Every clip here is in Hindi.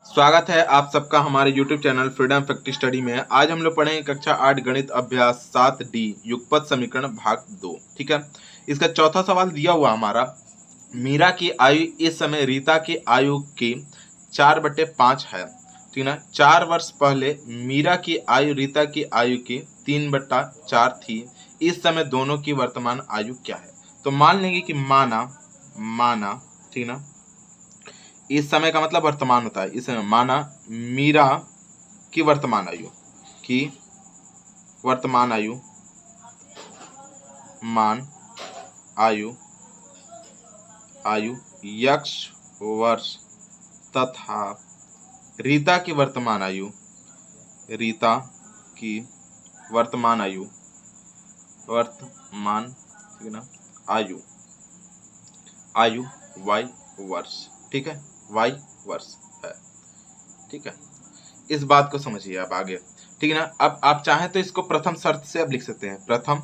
स्वागत है आप सबका हमारे YouTube channel freedom fact study में। आज हम लोग पढ़ेंगे कक्षा 8 गणित अभ्यास 7D युगपत समीकरण भाग 2। ठीक है, इसका चौथा सवाल दिया हुआ हमारा, मीरा की आयु इस समय रीता की आयु की 4/5 है। ठीक है ना, 4 वर्ष पहले मीरा की आयु रीता की आयु की 3/4 थी। इस समय दोनों की वर्तमान आयु क्या है? तो मान लेंगे कि माना ठीक ना, इस समय का मतलब वर्तमान होता है। इस समय माना मीरा की वर्तमान आयु मान आयु x वर्ष तथा रीता की वर्तमान आयु ठीक है ना, आयु y वर्ष। ठीक है, y वर्ष है। ठीक है, इस बात को समझिए आप आगे। ठीक है ना, अब आप चाहें तो इसको प्रथम शर्त से अब लिख सकते हैं। प्रथम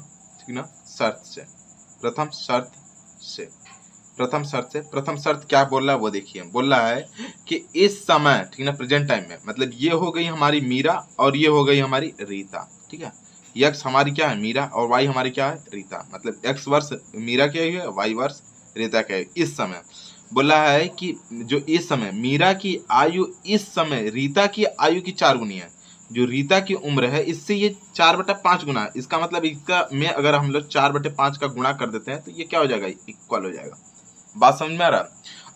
शर्त क्या बोल रहा है वो देखिए। बोल रहा है कि इस समय, ठीक है ना, प्रेजेंट टाइम में, मतलब ये हो गई हमारी मीरा और ये हो गई हमारी रीता। ठीक है, x हमारी क्या है? मीरा, और y हमारी क्या है? रीता। मतलब x वर्ष मीरा की आयु है, y वर्ष रीता की आयु। इस समय बोला है कि जो इस समय मीरा की आयु इस समय रीता की आयु की 4 गुनी है। जो रीता की उम्र है इससे ये 4/5 गुना है। इसका मतलब इसका में अगर हम लोग 4/5 का गुणा कर देते हैं तो ये क्या हो जाएगा? इक्वल हो जाएगा। बात समझ में आ रहा?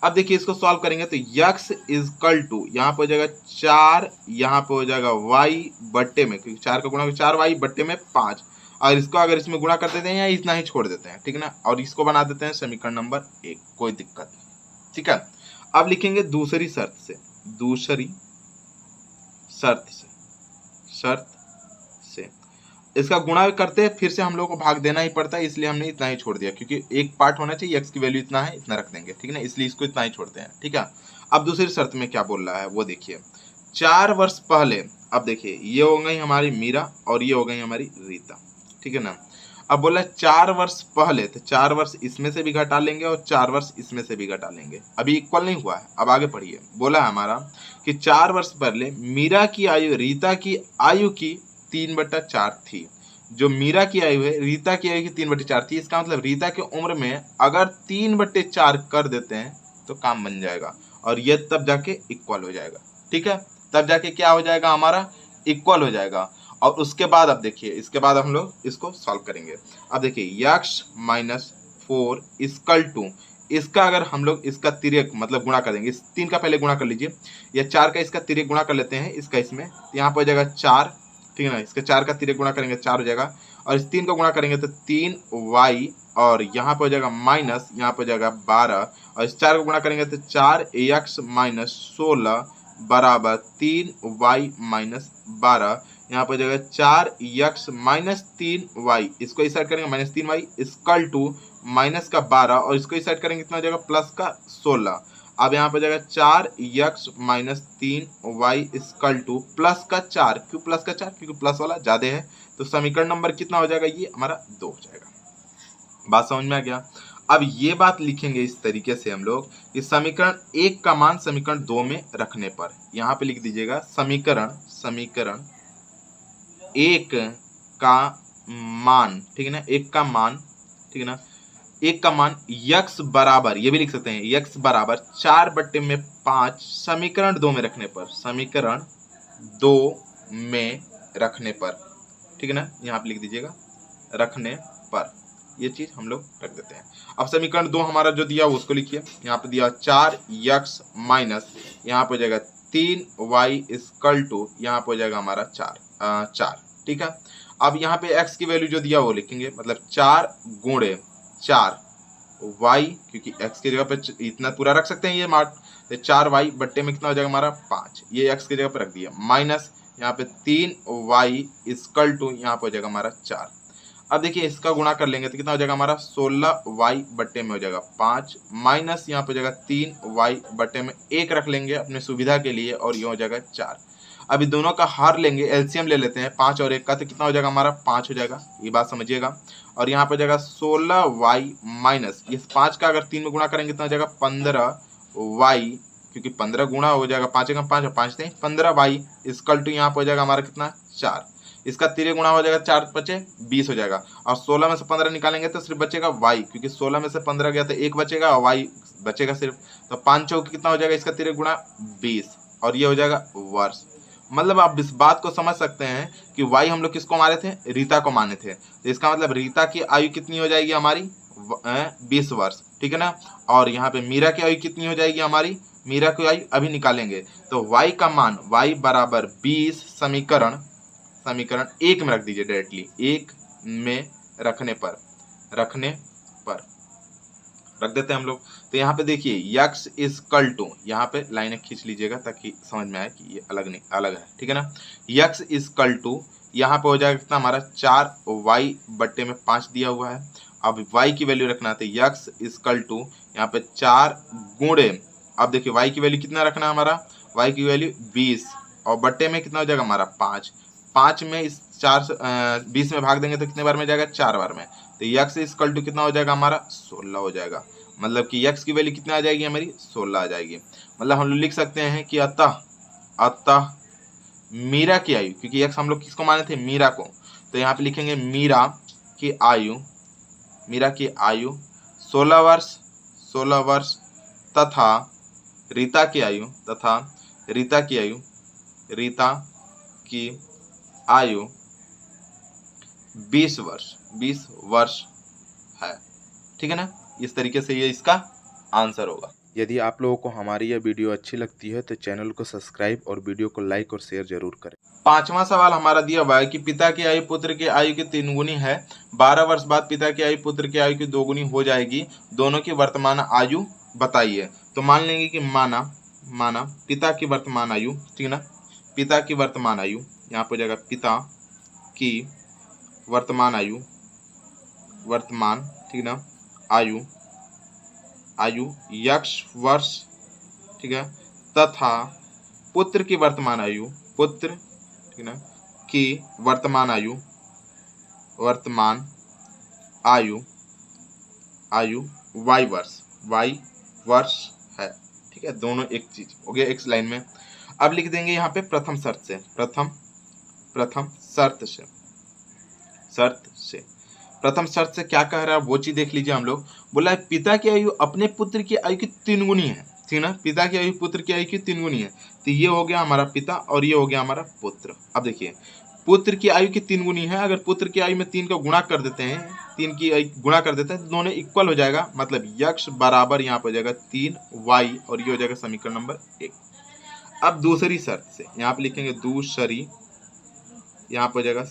अब देखिए इसको सॉल्व करेंगे तो x इक्वल टू यहाँ पे हो जाएगा 4, यहाँ पे हो जाएगा y बट्टे में, क्योंकि 4 का गुणा 4y बट्टे में 5, और इसको अगर इसमें गुणा कर देते हैं या इतना ही छोड़ देते हैं। ठीक है ना, और इसको बना देते हैं समीकरण नंबर 1, कोई दिक्कत नहीं। ठीक है, अब लिखेंगे दूसरी शर्त से इसका गुणा करते हैं, फिर से हम लोग को भाग देना ही पड़ता है, इसलिए हमने इतना ही छोड़ दिया, क्योंकि एक पार्ट होना चाहिए। x की वैल्यू इतना है, इतना रख देंगे। ठीक है ना, इसलिए इसको इतना ही छोड़ते हैं। ठीक है, अब दूसरी शर्त में क्या बोल रहा है वो देखिए। 4 वर्ष पहले, अब देखिए ये हो गई हमारी मीरा और ये हो गई हमारी रीता। ठीक है ना, अब बोला 4 वर्ष पहले, तो 4 वर्ष इसमें से भी घटा लेंगे और 4 वर्ष इसमें से भी घटा लेंगे। अभी इक्वल नहीं हुआ है, अब आगे पढ़िए। बोला हमारा कि 4 वर्ष पहले मीरा की आयु रीता की आयु की 3/4 थी। जो मीरा की आयु है रीता की आयु की 3/4 थी। इसका मतलब रीता की उम्र में अगर 3/4 कर देते हैं तो काम बन जाएगा, और ये तब जाके इक्वल हो जाएगा। ठीक है, तब जाके क्या हो जाएगा? हमारा इक्वल हो जाएगा। और उसके बाद अब देखिए, इसके बाद हम लोग इसको सॉल्व करेंगे। अब देखिए x - 4 इक्वल टू, इसका अगर हम लोग इसका तिर्यक मतलब गुणा कर देंगे, इस 3 का पहले गुणा कर लीजिए, या 4 का इसका तिर्यक गुणा कर लेते हैं इसका इसमें, यहाँ पर हो जाएगा 4। ठीक है ना, इसका 4 का तिर्यक गुणा करेंगे 4 हो जाएगा, और इस 3 का गुणा करेंगे तो 3y, और यहाँ पर हो जाएगा माइनस, यहाँ पर हो जाएगा 12, और इस 4 का गुणा करेंगे तो 4x - 16 बराबर 3y - 12। यहाँ पर जगह 4x - 3y, इसको इस साइड करेंगे -3y इक्वल टू माइनस का 12, और इसको इस साइड करेंगे कितना हो जाएगा? प्लस का 16। अब यहाँ पर जगह 4x - 3y equal two plus का 4। क्यों प्लस का 4? क्योंकि प्लस वाला ज्यादा है, तो समीकरण नंबर कितना हो जाएगा? ये हमारा 2 हो जाएगा। बात समझ में आ गया? अब ये बात लिखेंगे इस तरीके से हम लोग कि समीकरण 1 का मान समीकरण 2 में रखने पर, यहाँ पे लिख दीजिएगा समीकरण 1 का मान। ठीक है ना, 1 का मान, ठीक है ना, 1 का मान x बराबर, ये भी लिख सकते हैं, x बराबर 4/5 समीकरण 2 में रखने पर, समीकरण 2 में रखने पर। ठीक है ना, यहाँ पे लिख दीजिएगा रखने पर, ये चीज हम लोग रख देते हैं। अब समीकरण 2 हमारा जो दिया उसको लिखिए। यहाँ पे दिया 4x माइनस, यहाँ पे हो जाएगा 3y इक्वल टू, यहाँ पे हो जाएगा हमारा 4। ठीक है, अब यहाँ पे x की वैल्यू जो दिया वो लिखेंगे, मतलब 4 गुणे 4y, क्योंकि x की जगह पे इतना पूरा रख सकते हैं ये मार्ट, तो 4y बट्टे में कितना हो जाएगा हमारा 5, ये x की जगह पे रख दिया, माइनस यहाँ पे 3y इक्वल टू, यहाँ पे हो जाएगा हमारा 4। अब देखिए इसका गुणा कर लेंगे तो कितना हो जाएगा हमारा 16y बट्टे में हो जाएगा 5, माइनस यहाँ पे हो जाएगा 3y बट्टे में 1 रख लेंगे अपने सुविधा के लिए, और ये हो जाएगा 4। अभी दोनों का हार लेंगे, एलसीएम ले लेते हैं 5 और 1 का, तो कितना हो जाएगा हमारा 5 हो जाएगा, ये बात समझिएगा। और यहाँ पे हो जाएगा 16y माइनस, इस 5 का अगर 3 में गुणा करेंगे कितना हो जाएगा 15y क्योंकि 15 गुणा हो जाएगा 5 एकम 5 और 5 नहीं 15 वाई इक्वल टू यहाँ पे हो जाएगा हमारा कितना 4। इसका 3 गुणा हो जाएगा 4 बचे 20 हो जाएगा और 16 में से 15 निकालेंगे तो सिर्फ बचेगा वाई, क्योंकि 16 में से 15 गया तो 1 बचेगा और वाई बचेगा सिर्फ। तो 5 चौक कितना हो जाएगा इसका 3 गुणा 20 और ये हो जाएगा वर्ष। मतलब आप इस बात को समझ सकते हैं कि वाई हम लोग किसको मारे थे, रीता को माने थे। तो इसका मतलब रीता की आयु कितनी हो जाएगी हमारी 20 वर्ष, ठीक है ना। और यहाँ पे मीरा की आयु कितनी हो जाएगी हमारी, मीरा की आयु अभी निकालेंगे तो y का मान y बराबर 20 समीकरण 1 में रख दीजिए डायरेक्टली, 1 में रखने पर रख देते हैं हम लोग। तो यहाँ पे देखिए x इक्वल टू, यहाँ पे लाइनें खींच लीजिएगा ताकि समझ में आए कि ये अलग है, ठीक है ना। x इक्वल टू यहाँ पे हो जाएगा कितना हमारा 4y बट्टे में 5 दिया हुआ है। अब y की वैल्यू रखना है तो x इक्वल टू यहाँ पे 4 गुणे, अब देखिए y की वैल्यू कितना रखना है हमारा, y की वैल्यू 20 और बट्टे में कितना हो जाएगा हमारा 5 में इस 20 में भाग देंगे तो कितने बार में जाएगा 4 बार में। तो x इक्वल टू कितना हो जाएगा हमारा 16 हो जाएगा। मतलब कि x की वैल्यू कितना आ जाएगी हमारी 16 आ जाएगी। मतलब हम लोग लिख सकते हैं कि अतः मीरा की आयु, क्योंकि x हम लोग किसको माने थे मीरा को, तो यहाँ पे लिखेंगे मीरा की आयु 16 वर्ष तथा रीता की आयु 20 वर्ष है, ठीक है ना। इस तरीके से ये इसका आंसर होगा। यदि आप लोगों को हमारी यह वीडियो अच्छी लगती है तो चैनल को सब्सक्राइब और वीडियो को लाइक और शेयर जरूर करें। 5वां सवाल हमारा दिया हुआ है कि पिता की आयु पुत्र की आयु की 3 गुनी है, 12 वर्ष बाद पिता की आयु पुत्र की आयु की 2 गुनी हो जाएगी, दोनों की वर्तमान आयु बताइए। तो मान लेंगे कि माना पिता की वर्तमान आयु, ठीक है ना, पिता की वर्तमान आयु यहाँ पे हो जाएगा पिता की वर्तमान आयु, ठीक है ना, आयु x वर्ष, ठीक है, तथा पुत्र की वर्तमान आयु, ठीक है ना, की वर्तमान आयु y वर्ष है, ठीक है। दोनों एक चीज हो गया एक लाइन में। अब लिख देंगे यहाँ पे प्रथम शर्त से प्रथम शर्त से क्या कह रहा है वो चीज देख लीजिए। हम लोग बोला है पिता की आयु अपने पुत्र की आयु की 3 गुनी है, ठीक है ना, पिता की आयु पुत्र की आयु की 3 गुनी है। तो ये हो गया हमारा पिता और ये हो गया हमारा पुत्र। अब देखिए पुत्र की आयु की 3 गुनी है, अगर पुत्र की आयु में 3 का गुणा कर देते हैं, 3 की गुणा कर देते हैं तो दोनों इक्वल हो जाएगा। मतलब x बराबर यहाँ पे हो जाएगा 3y और ये हो जाएगा समीकरण नंबर 1। अब दूसरी शर्त से यहाँ पे लिखेंगे दूसरी, यहाँ पे हो जाएगा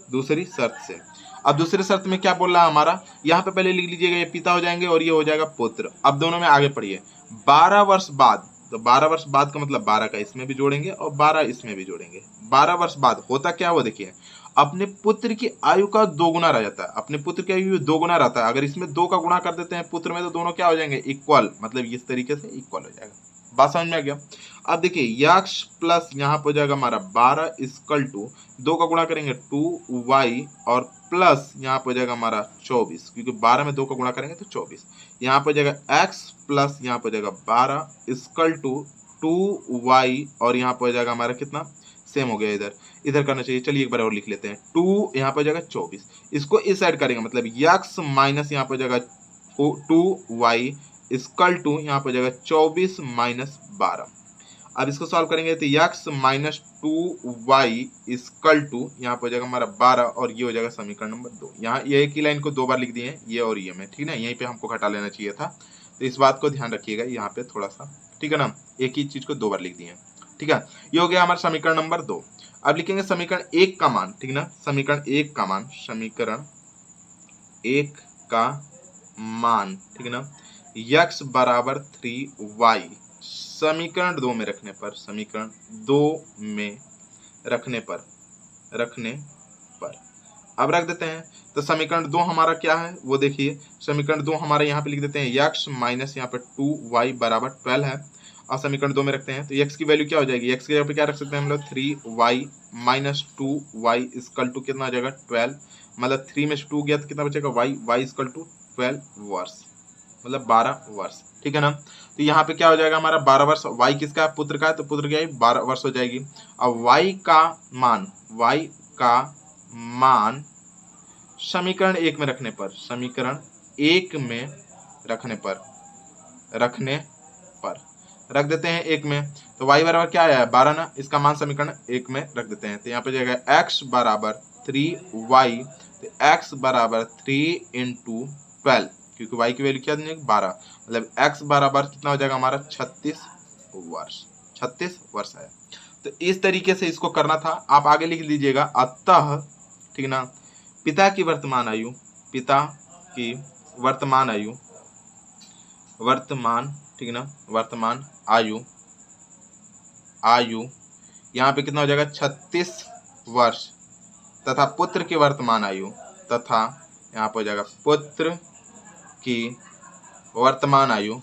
दूसरी शर्त से। अब दूसरी शर्त में क्या बोल रहा है हमारा, यहाँ पे पहले लिख लीजिएगा ये पिता हो जाएंगे और ये हो जाएगा पुत्र। अब दोनों में आगे पढ़िए 12 वर्ष बाद, तो 12 वर्ष बाद का मतलब 12 का इसमें भी जोड़ेंगे और 12 इसमें भी जोड़ेंगे। 12 वर्ष बाद होता क्या, वो देखिए अपने पुत्र की आयु का 2 गुना रह जाता है, अपने पुत्र की आयु 2 गुना रहता है। अगर इसमें 2 का गुणा कर देते हैं पुत्र में तो दोनों क्या हो जाएंगे इक्वल, मतलब इस तरीके से इक्वल हो जाएगा। बात समझ में आ गया। अब देखिए x प्लस यहाँ पे हो जाएगा हमारा 12 इक्वल टू 2 का गुणा करेंगे 2y और प्लस यहाँ पे हो जाएगा हमारा 24, क्योंकि 12 में 2 का गुणा करेंगे तो 24। यहाँ पे हो जाएगा x प्लस यहाँ पे हो जाएगा 12 इक्वल टू 2y और यहाँ पे हो जाएगा हमारा कितना सेम हो गया, इधर करना चाहिए। चलिए एक बार और लिख लेते हैं 2 यहाँ पे हो जाएगा 24, इसको इस साइड करेंगे मतलब x माइनस यहाँ पे हो जाएगा 2y इक्वल टू यहाँ पे हो जाएगा 24 माइनस 12। अब इसको सॉल्व करेंगे तो x minus 2y equal to यहाँ पे हो जाएगा हमारा 12 और ये हो जाएगा समीकरण नंबर 2। यहाँ ये एक ही लाइन को 2 बार लिख दिए हैं, ये और ये में, ठीक है ना, यहीं पे हमको घटा लेना चाहिए था। तो इस बात को ध्यान रखिएगा यहाँ पे थोड़ा सा, ठीक है ना, एक ही चीज को 2 बार लिख दिए हैं, ठीक है। ये हो गया हमारा समीकरण नंबर 2। अब लिखेंगे समीकरण 1 का मान, ठीक है ना, समीकरण 1 का मान, ठीक है ना, x बराबर 3y समीकरण 2 में रखने पर अब रख देते हैं। तो समीकरण 2 हमारा क्या है वो देखिए, समीकरण 2 हमारा यहाँ पे लिख देते हैं x माइनस यहाँ पे 2y बराबर 12 है और समीकरण 2 में रखते हैं। तो x की वैल्यू क्या हो जाएगी, x की जगह पे क्या रख सकते हैं हम लोग 3y minus 2y equal to कितना आ जाएगा 12, मतलब 3 में से 2 गया तो कितना बचेगा y इक्वल टू 12 वर्ष, मतलब 12 वर्ष, ठीक है ना। तो यहाँ पे क्या हो जाएगा हमारा 12 वर्ष, y किसका है, पुत्र का है, तो पुत्र की 12 वर्ष हो जाएगी। अब y का मान समीकरण 1 में रखने पर, समीकरण 1 में रखने पर रख देते हैं 1 में, तो y बराबर क्या आया है 12 ना, इसका मान समीकरण 1 में रख देते हैं। तो यहाँ पे जाएगा x बराबर 3y, तो x बराबर 3 इंटू 12, क्योंकि y की वैल्यू क्या देंगे 12, मतलब x बराबर कितना हो जाएगा हमारा 36 वर्ष है। तो इस तरीके से इसको करना था। आप आगे लिख लीजिएगा अतः, ठीक ना, पिता की वर्तमान आयु यहाँ पे कितना हो जाएगा 36 वर्ष, तथा पुत्र की वर्तमान आयु, तथा यहाँ पे हो जाएगा पुत्र की वर्तमान आयु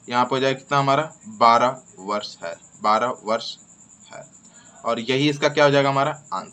यहाँ पे हो जाएगा कितना हमारा 12 वर्ष है, और यही इसका क्या हो जाएगा हमारा आंसर।